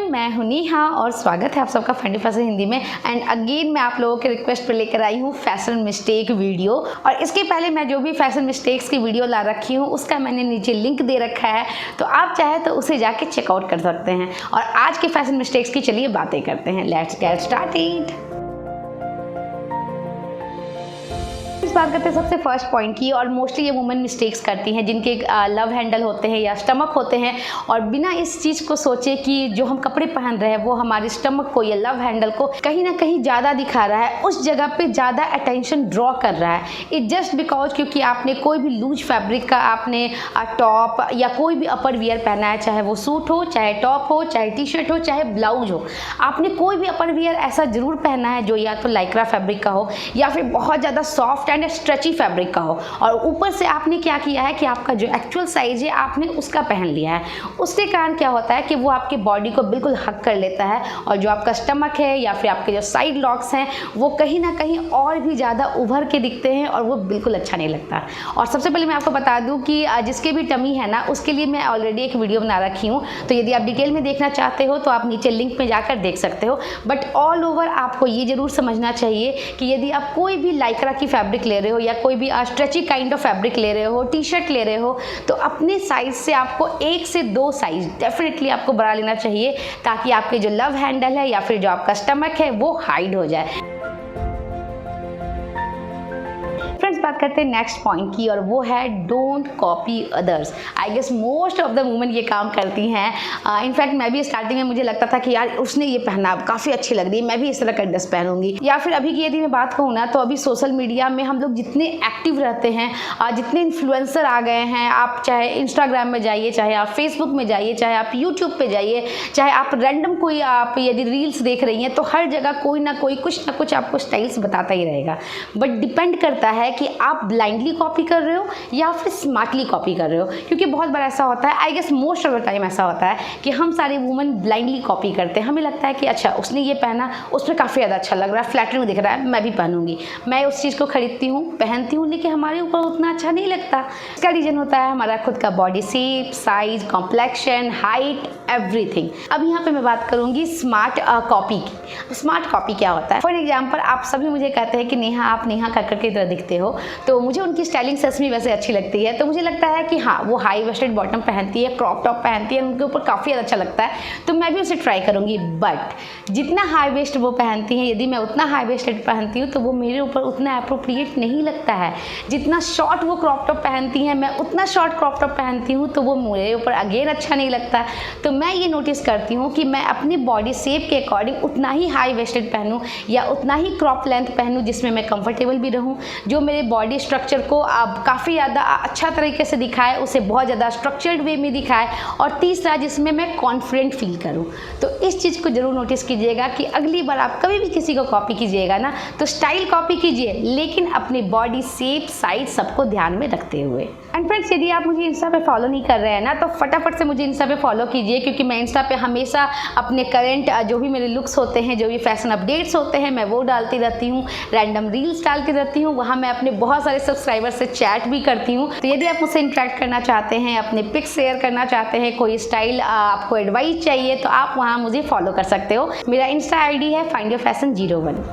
Everyone, मैं हूं नेहा और स्वागत है आप सबका फंडी फैशन हिंदी में। एंड अगेन मैं आप लोगों के रिक्वेस्ट पे लेकर आई हूं फैशन मिस्टेक वीडियो। और इसके पहले मैं जो भी फैशन मिस्टेक्स की वीडियो ला रखी हूं उसका मैंने नीचे लिंक दे रखा है, तो आप चाहे तो उसे जाके चेकआउट कर सकते हैं। और आज के फैशन मिस्टेक्स की चलिए बातें करते हैं। Let's get started. बात करते हैं सबसे फर्स्ट पॉइंट की, और मोस्टली ये वुमेन मिस्टेक्स करती हैं जिनके लव हैंडल होते हैं या स्टमक होते हैं, और बिना इस चीज़ को सोचे कि जो हम कपड़े पहन रहे हैं वो हमारे स्टमक को या लव हैंडल को कहीं ना कहीं ज़्यादा दिखा रहा है, उस जगह पे ज़्यादा अटेंशन ड्रॉ कर रहा है। इट जस्ट बिकॉज क्योंकि आपने कोई भी लूज फैब्रिक का आपने टॉप या कोई भी अपर वियर पहना है, चाहे वो सूट हो, चाहे टॉप हो, चाहे टी शर्ट हो, चाहे ब्लाउज हो, आपने कोई भी अपर वियर ऐसा ज़रूर पहना है जो या तो लाइक्रा फैब्रिक का हो या फिर बहुत ज़्यादा सॉफ्ट एंड स्ट्रेची फैब्रिक का हो, और ऊपर से आपने क्या किया है कि आपका जो एक्चुअल साइज है आपने उसका पहन लिया है। उसके कारण क्या होता है कि वो आपके बॉडी को बिल्कुल हक कर लेता है, और जो आपका स्टमक है या फिर आपके जो साइड लॉक्स हैं वो कहीं ना कहीं और भी ज़्यादा उभर के दिखते हैं, और वो बिल्कुल अच्छा नहीं लगता। और सबसे पहले मैं आपको बता दूं कि जिसके भी टमी है ना, उसके लिए मैं ऑलरेडी एक वीडियो बना रखी हूँ, तो यदि आप डिटेल में देखना चाहते हो तो आप नीचे लिंक में जाकर देख सकते हो। बट ऑल ओवर आपको ये जरूर समझना चाहिए कि यदि आप कोई भी लाइक्रा की फैब्रिक ले रहे हो या कोई भी स्ट्रेची काइंड ऑफ फैब्रिक ले रहे हो, टी शर्ट ले रहे हो, तो अपने साइज से आपको 1 से 2 साइज डेफिनेटली आपको बढ़ा लेना चाहिए, ताकि आपके जो लव हैंडल है या फिर जो आपका स्टमक है वो हाइड हो जाए। फ्रेंड्स, बात करते हैं नेक्स्ट पॉइंट की, और वो है don't copy others. I guess most of the women ये काम करती हैं। इनफैक्ट मैं भी स्टार्टिंग में मुझे लगता था कि यार उसने ये पहना, काफ़ी अच्छी लग रही है, मैं भी इस तरह का ड्रेस पहनूंगी। या फिर अभी की यदि मैं बात कहूँ ना, तो अभी सोशल मीडिया में हम लोग जितने एक्टिव रहते हैं, जितने इन्फ्लुएंसर आ गए हैं, आप चाहे इंस्टाग्राम में जाइए, चाहे आप फेसबुक में जाइए, चाहे आप यूट्यूब पे जाइए, चाहे आप रैंडम कोई आप यदि रील्स देख रही हैं, तो हर जगह कोई ना कोई कुछ ना कुछ आपको स्टाइल्स बताता ही रहेगा। बट डिपेंड करता है कि आप ब्लाइंडली कॉपी कर रहे हो या फिर स्मार्टली कॉपी कर रहे हो, क्योंकि बहुत बार ऐसा होता है, I guess most of the time ऐसा होता है कि हम सारे वुमेन ब्लाइंडली कॉपी करते हैं। हमें लगता है कि अच्छा उसने ये पहना, उस पर काफ़ी ज़्यादा अच्छा लग रहा है, फ्लैटरिंग दिख रहा है, मैं भी पहनूंगी। मैं उस चीज़ को खरीदती हूँ, पहनती हूँ, लेकिन हमारे ऊपर उतना अच्छा नहीं लगता। इसका रीज़न होता है हमारा खुद का body shape, size, complexion, height, everything. अब यहाँ पे मैं बात करूँगी स्मार्ट कॉपी की। स्मार्ट कॉपी क्या होता है? फॉर एग्जाम्पल, आप सभी मुझे कहते हैं कि नेहा आप नेहा कक्कड़ की तरह दिखते हो, तो मुझे उनकी स्टाइलिंग सच में वैसे अच्छी लगती है। तो मुझे लगता है कि हाँ, वो हाई वेस्टेड बॉटम पहनती है, क्रॉप टॉप पहनती है, उनके ऊपर काफ़ी अच्छा लगता है, तो मैं भी उसे ट्राई करूँगी। बट जितना हाई वेस्ट वो पहनती हैं, यदि मैं उतना हाई वेस्टेड पहनती हूँ तो वो मेरे ऊपर उतना अप्रोप्रिएट नहीं लगता है। जितना शॉर्ट वो क्रॉप टॉप पहनती हैं, मैं उतना शॉर्ट क्रॉप टॉप पहनती हूँ, तो वो मेरे ऊपर अगेन अच्छा नहीं लगता। तो मैं ये नोटिस करती हूँ कि मैं अपनी बॉडी शेप के अकॉर्डिंग उतना ही हाई वेस्टेड पहनूँ या उतना ही क्रॉप लेंथ पहनूँ जिसमें मैं कंफर्टेबल भी रहूँ, जो मेरे बॉडी स्ट्रक्चर को अब काफ़ी ज़्यादा अच्छा तरीके से दिखाए, उसे बहुत ज़्यादा स्ट्रक्चर्ड वे में दिखाए, और तीसरा जिसमें मैं कॉन्फिडेंट फील करूं। तो इस चीज़ को जरूर नोटिस कीजिएगा कि अगली बार आप कभी भी किसी को कॉपी कीजिएगा ना, तो स्टाइल कॉपी कीजिए, लेकिन अपनी बॉडी शेप, साइज सबको ध्यान में रखते हुए। एंड फ्रेंड्स, यदि आप मुझे इंस्टा पे फॉलो नहीं कर रहे हैं ना, तो फटाफट से मुझे इंस्टा पे फॉलो कीजिए, क्योंकि मैं इंस्टा पे हमेशा अपने करंट जो भी मेरे लुक्स होते हैं, जो भी फैशन अपडेट्स होते हैं, मैं वो डालती रहती हूँ, रैंडम रील्स डालती रहती हूँ। वहाँ मैं अपने बहुत सारे सब्सक्राइबर से चैट भी करती हूँ। तो यदि आप मुझसे इंटरेक्ट करना चाहते हैं, अपने पिक्स शेयर करना चाहते हैं, कोई स्टाइल आपको एडवाइस चाहिए, तो आप वहाँ मुझे फॉलो कर सकते हो। मेरा इंस्टा आईडी है findyourfashion01।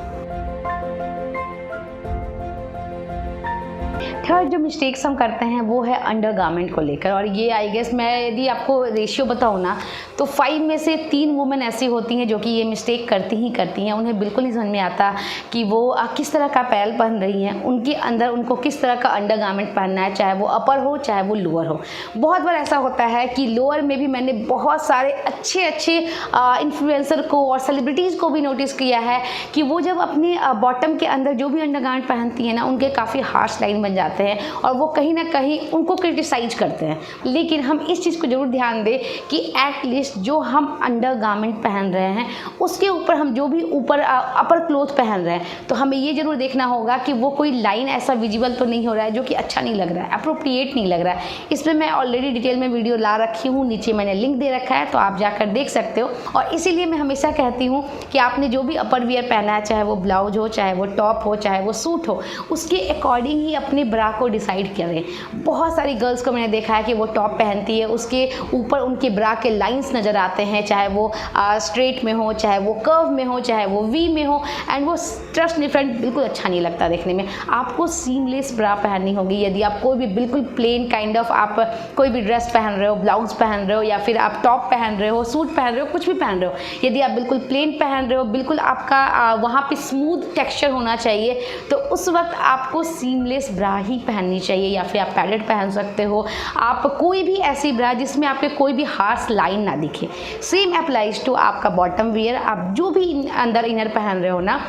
थर्ड जो मिस्टेक्स हम करते हैं वो है अंडरगारमेंट को लेकर, और ये आई गेस मैं यदि आपको रेशियो बताऊँ ना, तो 5 में से 3 वुमेन ऐसी होती हैं जो कि ये मिस्टेक करती हैं। उन्हें बिल्कुल नहीं समझ में आता कि वो किस तरह का पैल पहन रही हैं, उनके अंदर उनको किस तरह का अंडरगारमेंट पहनना है, चाहे वो अपर हो चाहे वो लोअर हो। बहुत बार ऐसा होता है कि लोअर में भी मैंने बहुत सारे अच्छे इन्फ्लुएंसर को और सेलिब्रिटीज़ को भी नोटिस किया है कि वो जब अपने बॉटम के अंदर जो भी अंडरगारमेंट पहनती हैं ना, उनके काफ़ी हार्श लाइन बन जाते हैं, और वो कहीं ना कहीं उनको क्रिटिसाइज करते हैं। लेकिन हम इस चीज़ को जरूर ध्यान दें कि एटलीस्ट जो हम अंडरगारमेंट पहन रहे हैं उसके ऊपर हम जो भी ऊपर अपर क्लोथ पहन रहे हैं, तो हमें ये जरूर देखना होगा कि वो कोई लाइन ऐसा विजिबल तो नहीं हो रहा है जो कि अच्छा नहीं लग रहा है, अप्रोप्रिएट नहीं लग रहा है। इसमें मैं ऑलरेडी डिटेल में वीडियो ला रखी हूँ, नीचे मैंने लिंक दे रखा है, तो आप जाकर देख सकते हो। और इसीलिए मैं हमेशा कहती हूँ कि आपने जो भी अपर वियर पहना है, चाहे वो ब्लाउज हो, चाहे वो टॉप हो, चाहे वो सूट हो, उसके अकॉर्डिंग ही अपने ब्रा को डिसाइड करें। बहुत सारी गर्ल्स को मैंने देखा है कि वो टॉप पहनती है, उसके ऊपर उनके ब्रा के लाइंस नज़र आते हैं, चाहे वो स्ट्रेट में हो, चाहे वो कर्व में हो, चाहे वो वी में हो, एंड वो ट्रस्ट नहीं फ्रेंड बिल्कुल अच्छा नहीं लगता देखने में। आपको सीमलेस ब्रा पहननी होगी। यदि आप कोई भी बिल्कुल प्लेन काइंड ऑफ आप कोई भी ड्रेस पहन रहे हो, ब्लाउज पहन रहे हो, या फिर आप टॉप पहन रहे हो, सूट पहन रहे हो, कुछ भी पहन रहे हो, यदि आप बिल्कुल प्लेन पहन रहे हो, बिल्कुल आपका वहाँ पे स्मूथ टेक्सचर होना चाहिए, तो उस वक्त आपको सीमलेस ब्रा ही पहननी चाहिए, या फिर आप पैडेड पहन सकते हो। आप कोई भी ऐसी ब्रा जिसमें आपके कोई भी हार्श लाइन ना दिखे। सेम अप्लाइज टू आपका बॉटम वियर। आप जो भी अंदर इनर पहन रहे हो ना,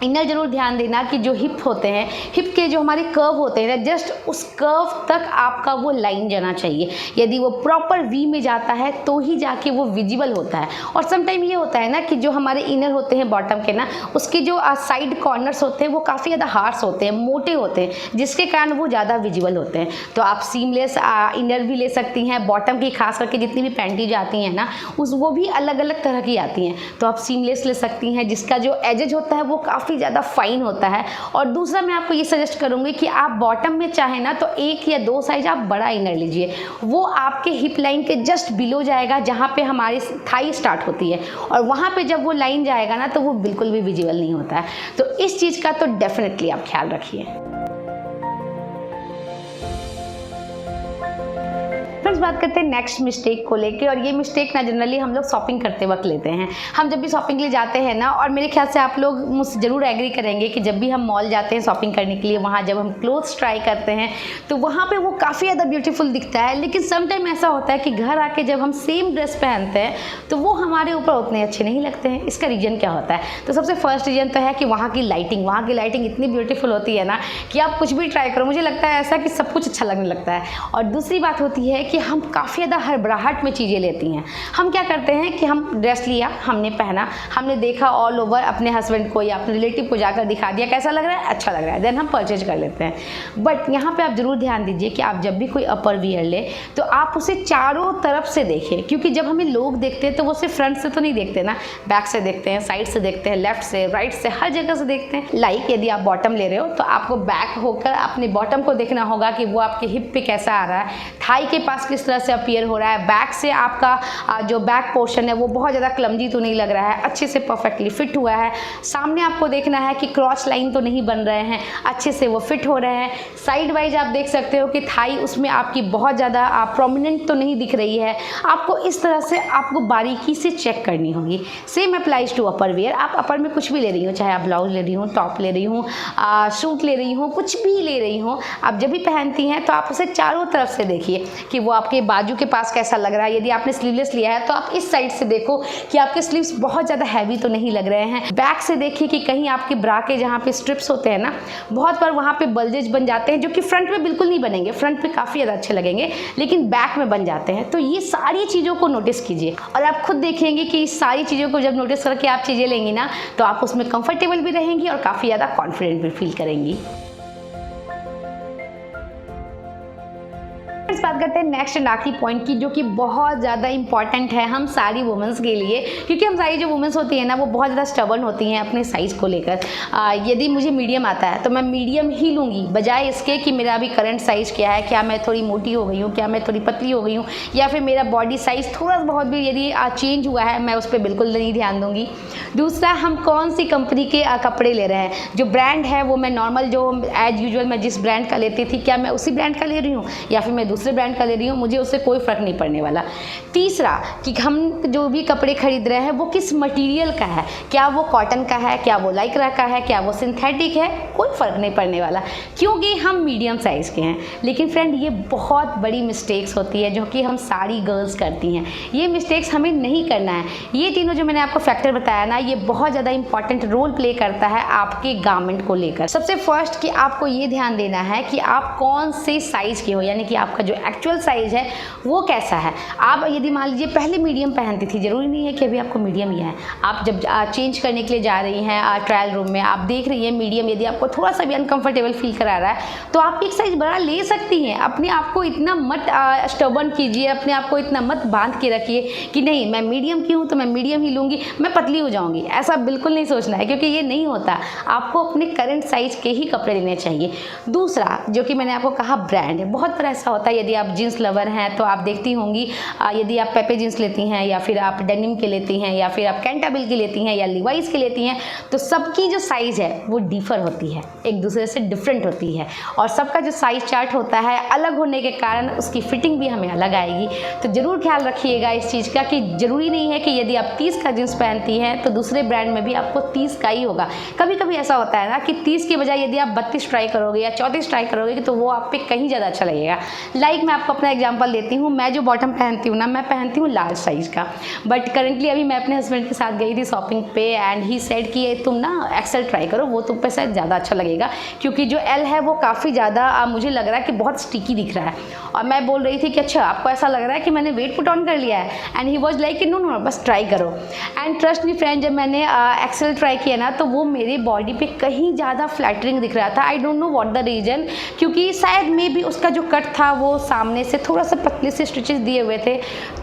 इनर जरूर ध्यान देना कि जो हिप होते हैं, हिप के जो हमारे कर्व होते हैं ना, जस्ट उस कर्व तक आपका वो लाइन जाना चाहिए। यदि वो प्रॉपर वी में जाता है तो ही जाके वो विजिबल होता है। और समटाइम ये होता है ना कि जो हमारे इनर होते हैं बॉटम के ना, उसके जो साइड कॉर्नर्स होते हैं वो काफ़ी ज़्यादा हार्श होते हैं, मोटे होते हैं, जिसके कारण वो ज़्यादा विजिबल होते हैं। तो आप सीमलेस इनर भी ले सकती हैं। बॉटम की खास करके जितनी भी पैंटीज आती हैं ना, वो भी अलग अलग तरह की आती हैं, तो आप सीमलेस ले सकती हैं, जिसका जो एजेज होता है वो काफ़ी ज़्यादा फाइन होता है। और दूसरा मैं आपको ये सजेस्ट करूँगी कि आप बॉटम में चाहे ना तो 1 या 2 साइज आप बड़ा इनर लीजिए। वो आपके हिप लाइन के जस्ट बिलो जाएगा, जहाँ पे हमारी थाई स्टार्ट होती है, और वहाँ पे जब वो लाइन जाएगा ना तो वो बिल्कुल भी विजिबल नहीं होता है। तो इस चीज़ का तो डेफिनेटली आप ख्याल रखिए। फ्रेंड्स, बात करते हैं नेक्स्ट मिस्टेक को लेके, और ये मिस्टेक ना जनरली हम लोग शॉपिंग करते वक्त लेते हैं। हम जब भी शॉपिंग के लिए जाते हैं ना, और मेरे ख्याल से आप लोग मुझसे ज़रूर एग्री करेंगे कि जब भी हम मॉल जाते हैं शॉपिंग करने के लिए, वहाँ जब हम क्लोथ्स ट्राई करते हैं तो वहाँ पे वो काफ़ी ज़्यादा ब्यूटीफुल दिखता है, लेकिन समटाइम ऐसा होता है कि घर आके जब हम सेम ड्रेस पहनते हैं तो वो हमारे ऊपर उतने अच्छे नहीं लगते हैं। इसका रीज़न क्या होता है? तो सबसे फर्स्ट रीज़न तो है कि वहाँ की लाइटिंग इतनी ब्यूटीफुल होती है ना कि आप कुछ भी ट्राई करो, मुझे लगता है ऐसा कि सब कुछ अच्छा लगने लगता है। और दूसरी बात होती है कि हम काफ़ी ज़्यादा हड़बड़ाहट में चीज़ें लेती हैं। हम क्या करते हैं कि हम ड्रेस लिया, हमने पहना, हमने देखा ऑल ओवर, अपने हस्बैंड को या अपने रिलेटिव को जाकर दिखा दिया कैसा लग रहा है, अच्छा लग रहा है, देन हम परचेज कर लेते हैं। बट यहाँ पे आप ज़रूर ध्यान दीजिए कि आप जब भी कोई अपर वियर ले तो आप उसे चारों तरफ से देखें, क्योंकि जब हमें लोग देखते हैं तो वो सिर्फ फ्रंट से तो नहीं देखते ना, बैक से देखते हैं, साइड से देखते हैं, लेफ्ट से, राइट से, हर जगह से देखते हैं। लाइक यदि आप बॉटम ले रहे हो तो आपको बैक होकर अपने बॉटम को देखना होगा कि वो आपके हिप पे कैसा आ रहा है, थाई के पास किस तरह से अपीयर हो रहा है, बैक से आपका जो बैक पोर्शन है वो बहुत ज़्यादा क्लमजी तो नहीं लग रहा है, अच्छे से परफेक्टली फिट हुआ है। सामने आपको देखना है कि क्रॉच लाइन तो नहीं बन रहे हैं, अच्छे से वो फिट हो रहे हैं। साइड वाइज आप देख सकते हो कि थाई उसमें आपकी बहुत ज़्यादा प्रोमिनेंट तो नहीं दिख रही है। आपको इस तरह से आपको बारीकी से चेक करनी होगी। Same applies to upper wear. आप अपर में कुछ भी ले रही हो, चाहे आप ब्लाउज ले रही हूँ, टॉप ले रही हूँ, सूट ले रही हूँ, कुछ भी ले रही हूँ, आप जब भी पहनती हैं तो आप उसे चारों तरफ से देखिए कि वो आपके बाजू के पास कैसा लग रहा है। यदि आपने स्लीवलेस लिया है तो आप इस साइड से देखो कि आपके स्लीव्स बहुत ज़्यादा हैवी तो नहीं लग रहे हैं। बैक से देखिए कि कहीं आपके ब्रा के जहाँ पे स्ट्रिप्स होते हैं ना, बहुत बार वहाँ पे बल्जेज बन जाते हैं, जो कि फ्रंट में बिल्कुल नहीं बनेंगे, फ्रंट पे काफ़ी ज़्यादा अच्छे लगेंगे, लेकिन बैक में बन जाते हैं। तो ये सारी चीज़ों को नोटिस कीजिए, और आप खुद देखेंगे कि इस सारी चीज़ों को जब नोटिस करके आप चीज़ें लेंगी ना तो आप उसमें कंफर्टेबल भी रहेंगी और काफ़ी ज़्यादा कॉन्फिडेंट भी फील करेंगी। बात करते हैं नेक्स्ट एंड आखिरी पॉइंट की, जो कि बहुत ज़्यादा इंपॉर्टेंट है हम सारी वुमेंस के लिए, क्योंकि हम सारी जो वुमेंस होती है ना वो बहुत ज़्यादा स्टबर्न होती हैं अपने साइज़ को लेकर। यदि मुझे मीडियम आता है तो मैं मीडियम ही लूँगी, बजाय इसके कि मेरा अभी करंट साइज़ क्या है, क्या मैं थोड़ी मोटी हो गई हूँ, क्या मैं थोड़ी पतली हो गई हूँ, या फिर मेरा बॉडी साइज़ थोड़ा बहुत भी यदि चेंज हुआ है, मैं उस पर बिल्कुल नहीं ध्यान दूँगी। दूसरा, हम कौन सी कंपनी के कपड़े ले रहे हैं, जो ब्रांड है वो मैं नॉर्मल जो एज यूजुअल मैं जिस ब्रांड का लेती थी, क्या मैं उसी ब्रांड का ले रही हूँ या फिर मैं दूसरे ब्रांड का ले रही हूँ, मुझे उससे कोई फ़र्क नहीं पड़ने वाला। तीसरा, कि हम जो भी कपड़े खरीद रहे हैं वो किस मटेरियल का है, क्या वो कॉटन का है, क्या वो लाइक्रा का है, क्या वो सिंथेटिक है, कोई फ़र्क नहीं पड़ने वाला, क्योंकि हम मीडियम साइज़ के हैं। लेकिन फ्रेंड, ये बहुत बड़ी मिस्टेक्स होती है जो कि हम सारी गर्ल्स करती हैं। ये मिस्टेक्स हमें नहीं करना है। ये तीनों जो मैंने आपको फैक्टर बताया ना, ये बहुत ज़्यादा इंपॉर्टेंट रोल प्ले करता है आपके गारमेंट को लेकर। सबसे फर्स्ट कि आपको ये ध्यान देना है कि आप कौन से साइज़ के हो, यानी कि आपका जो जो एक्चुअल साइज़ है वो कैसा है। आप यदि मान लीजिए पहले मीडियम पहनती थी, ज़रूरी नहीं है कि अभी आपको मीडियम ही है। आप जब चेंज करने के लिए जा रही हैं ट्रायल रूम में, आप देख रही हैं मीडियम, यदि आपको थोड़ा सा भी अनकंफर्टेबल फील करा रहा है तो आप एक साइज़ बड़ा ले सकती हैं। अपने आप को इतना मत स्टबर्न कीजिए, अपने आप को इतना मत बांध के रखिए कि नहीं मैं मीडियम की हूँ तो मैं मीडियम ही लूँगी, मैं पतली हो जाऊँगी। ऐसा बिल्कुल नहीं सोचना है, क्योंकि ये नहीं होता। आपको अपने करंट साइज़ के ही कपड़े लेने चाहिए। दूसरा जो कि मैंने आपको कहा, ब्रांड। बहुत बार ऐसा होता है, यदि आप जीन्स लवर हैं तो आप देखती होंगी, यदि आप पेपे जीन्स लेती हैं या फिर आप डेनिम के लेती हैं या फिर आप कैंटाबिल की लेती हैं या लिवाइस की लेती हैं, तो सबकी जो साइज़ है वो डिफ़र होती है, एक दूसरे से डिफरेंट होती है। और सबका जो साइज़ चार्ट होता है अलग होने के कारण उसकी फिटिंग भी हमें अलग आएगी। तो ज़रूर ख्याल रखिएगा इस चीज़ का कि ज़रूरी नहीं है कि यदि आप 30 का जीन्स पहनती हैं तो दूसरे ब्रांड में भी आपको 30 का ही होगा। कभी कभी ऐसा होता है ना कि 30 के बजाय यदि आप 32 ट्राई करोगे या 34 ट्राई करोगे तो वो आप पे कहीं ज़्यादा अच्छा लगेगा। मैं आपको अपना एग्जांपल देती हूँ। मैं जो बॉटम पहनती हूँ ना, मैं पहनती हूँ लार्ज साइज़ का, बट करंटली अभी मैं अपने हस्बैंड के साथ गई थी शॉपिंग पे एंड ही सेड कि तुम ना एक्सेल ट्राई करो, वो तुम पे शायद ज़्यादा अच्छा लगेगा, क्योंकि जो एल है वो काफ़ी ज़्यादा मुझे लग रहा है कि बहुत स्टिकी दिख रहा है। और मैं बोल रही थी कि अच्छा आपको ऐसा लग रहा है कि मैंने वेट पुट ऑन कर लिया है, and he was like no no बस ट्राई करो। एंड ट्रस्ट मी फ्रेंड, जब मैंने एक्सेल ट्राई किया ना तो वो मेरे बॉडी पे कहीं ज़्यादा फ्लैटरिंग दिख रहा था। I don't know what the reason, क्योंकि शायद मे भी उसका जो कट था वो सामने से थोड़ा सा पतले से स्टिचेस दिए हुए थे।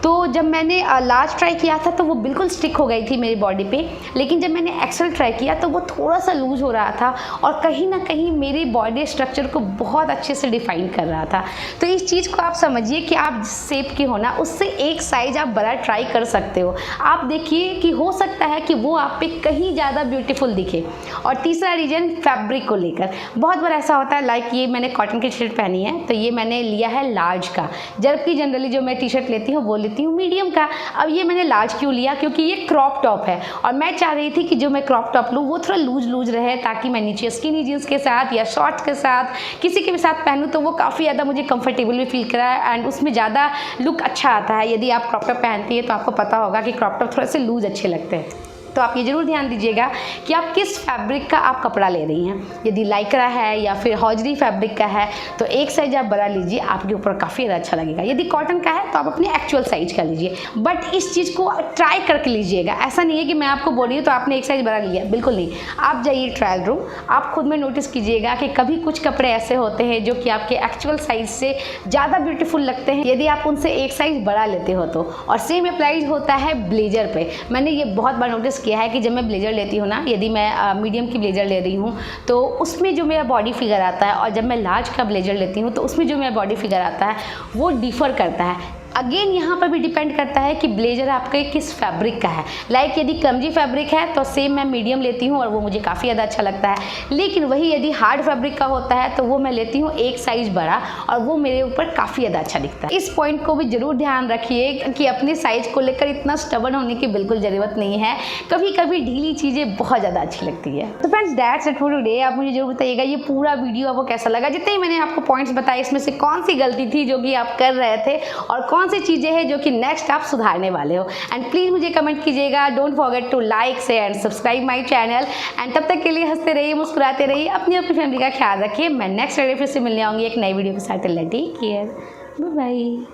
तो जब मैंने लार्ज ट्राई किया था तो वो बिल्कुल स्टिक हो गई थी मेरी बॉडी पे, लेकिन जब मैंने एक्सेल ट्राई किया तो वो थोड़ा सा लूज हो रहा था और कहीं ना कहीं मेरी बॉडी स्ट्रक्चर को बहुत अच्छे से डिफाइन कर रहा था। तो इस चीज़ को आप समझिए कि आप जिस शेप की हो ना उससे एक साइज आप बड़ा ट्राई कर सकते हो। आप देखिए कि हो सकता है कि वो आप पे कहीं ज़्यादा ब्यूटीफुल दिखे। और तीसरा रीजन फैब्रिक को लेकर, बहुत बार ऐसा होता है, लाइक ये मैंने कॉटन की टी शर्ट पहनी है तो ये मैंने लिया है लार्ज का, जबकि जनरली जो मैं टी शर्ट लेती हूँ वो लेती हूँ मीडियम का। अब ये मैंने लार्ज क्यों लिया, क्योंकि ये क्रॉप टॉप है और मैं चाह रही थी कि जो मैं क्रॉप टॉप लूँ वो थोड़ा लूज रहे, ताकि मैं नीचे स्किनी जीन्स के साथ या शॉर्ट्स के साथ किसी के भी साथ पहनूँ तो वो काफ़ी ज़्यादा मुझे कंफर्टेबल भी फील कराए एंड उसमें ज़्यादा लुक अच्छा आता है। यदि आप क्रॉप टॉप पहनती है तो आपको पता होगा कि क्रॉप टॉप थोड़े से लूज अच्छे लगते हैं। तो आप ये ज़रूर ध्यान दीजिएगा कि आप किस फैब्रिक का आप कपड़ा ले रही हैं। यदि लाइक्रा है या फिर हॉजरी फैब्रिक का है तो एक साइज आप बड़ा लीजिए, आपके ऊपर काफ़ी ज़्यादा अच्छा लगेगा। यदि कॉटन का है तो आप अपने एक्चुअल साइज का लीजिए, बट इस चीज़ को ट्राई करके लीजिएगा। ऐसा नहीं है कि मैं आपको बोल रही हूँ तो आपने एक साइज बड़ा लिया, बिल्कुल नहीं। आप जाइए ट्रायल रूम, आप खुद में नोटिस कीजिएगा कि कभी कुछ कपड़े ऐसे होते हैं जो कि आपके एक्चुअल साइज से ज़्यादा ब्यूटीफुल लगते हैं यदि आप उनसे एक साइज बड़ा लेते हो तो। और सेम अप्लाइज होता है ब्लेजर पे। मैंने ये बहुत बार नोटिस किया है कि जब मैं ब्लेजर लेती हूँ ना, यदि मैं मीडियम की ब्लेजर ले रही हूँ तो उसमें जो मेरा बॉडी फिगर आता है, और जब मैं लार्ज का ब्लेजर लेती हूँ तो उसमें जो मेरा बॉडी फिगर आता है वो डिफ़र करता है। अगेन यहाँ पर भी डिपेंड करता है कि ब्लेजर आपके किस फैब्रिक का है। लाइक यदि क्लमजी फैब्रिक है तो सेम मैं मीडियम लेती हूँ और वो मुझे काफ़ी ज़्यादा अच्छा लगता है, लेकिन वही यदि हार्ड फैब्रिक का होता है तो वो मैं लेती हूँ एक साइज़ बड़ा और वो मेरे ऊपर काफ़ी ज़्यादा अच्छा दिखता है। इस पॉइंट को भी ज़रूर ध्यान रखिए कि अपने साइज़ को लेकर इतना स्टबर्न होने की बिल्कुल ज़रूरत नहीं है। कभी कभी ढीली चीज़ें बहुत ज़्यादा अच्छी लगती है। तो friends that's it for today. आप मुझे जरूर बताइएगा ये पूरा वीडियो आपको कैसा लगा। जितने ही मैंने आपको पॉइंट्स बताए इसमें से कौन सी गलती थी जो कि आप कर रहे थे और कौन सी चीज़ें हैं जो कि नेक्स्ट आप सुधारने वाले हो। एंड प्लीज़ मुझे कमेंट कीजिएगा। Don't forget to like share and subscribe my channel. And तब तक के लिए हंसते रहिए, मुस्कुराते रहिए, अपनी फैमिली का ख्याल रखिए। मैं नेक्स्ट वीडियो फिर से मिलने आऊँगी एक नई वीडियो के साथ। Take care, bye bye.